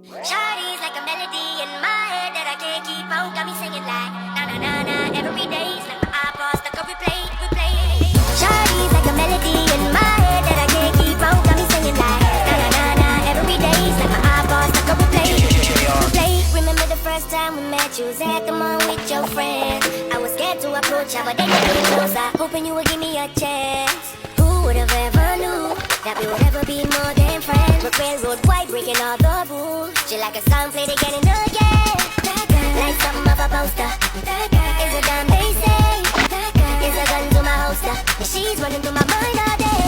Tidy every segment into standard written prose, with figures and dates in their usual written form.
Shawty's like a melody in my head that I can't keep out. Got me singing like na na na na every day's like my iPod stuck on replay, replay. Shawty's like a melody in my head that I can't keep out. Got me singing like na na na na every day's like my iPod stuck on replay, replay. Remember the first time we met? You was at the mall with your friends. I was scared to approach her, but then you came closer, hoping you would give me a chance. Who would have ever knew that we would ever be more than friends? We're railroad white, breaking all the rules. She like a song played again and again. That girl, like something of a poster. That girl is a gun, they say. That girl is a gun to my holster. And she's running through my mind all day.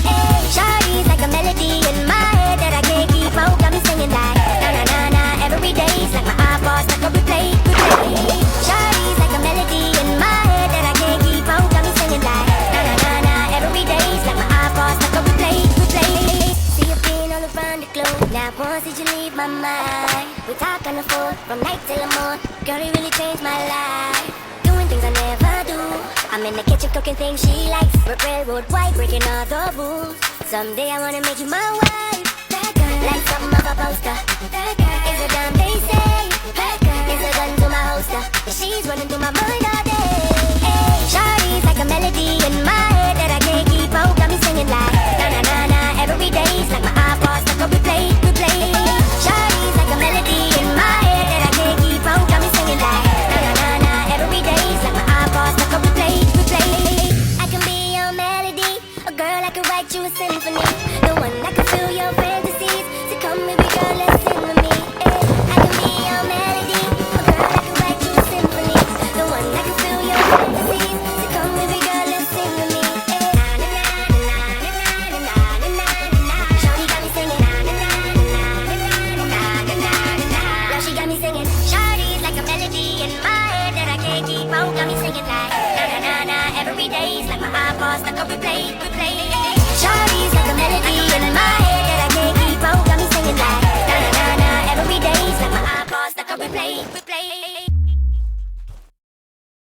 Hey, Shawty's like a melody in my head that I can't keep out. Got me singing like na na na na every day's like my iPod stuck on replay, replay. Shawty's like a melody in my head that I can't keep out. Got me singing like na na na na every day's like my iPod stuck on replay, replay. See you being all around the globe. Now once did you leave my mind? We talk on the phone from night till the morning. Girl, you really changed my life. Doing things I never do. I'm in the kitchen cooking things she likes. We're railroad white, breaking all the rules. Someday I wanna make you my wife. That girl, like something of a poster. That girl is a gun, they say. That girl is a gun to my holster. And she's running through my mind all day. Hey, Shawty's like a melody in my head that I can't keep out. Got me singing like na na na na every day's like my iPod stuck on replay, replay. Shawty's like a melody in my head that I can't keep out. Got me singing like na na na na every day's like my iPod stuck on replay, replay. I can be your melody, a girl I can write you a symphony, the one that can fill your fantasies. So come baby girl, let's sing with me. I can be your melody, a girl I can write you a symphony, the one that can fill your fantasies. So come baby girl, let's sing with me. Na na na na na na na na na. Shawty got me singing na na na na na na na na. Now she got me singing. Shawty's like a melody in my head that I can't keep out. Got me singing like na na na na every day's like my iPod stuck on replay, replay.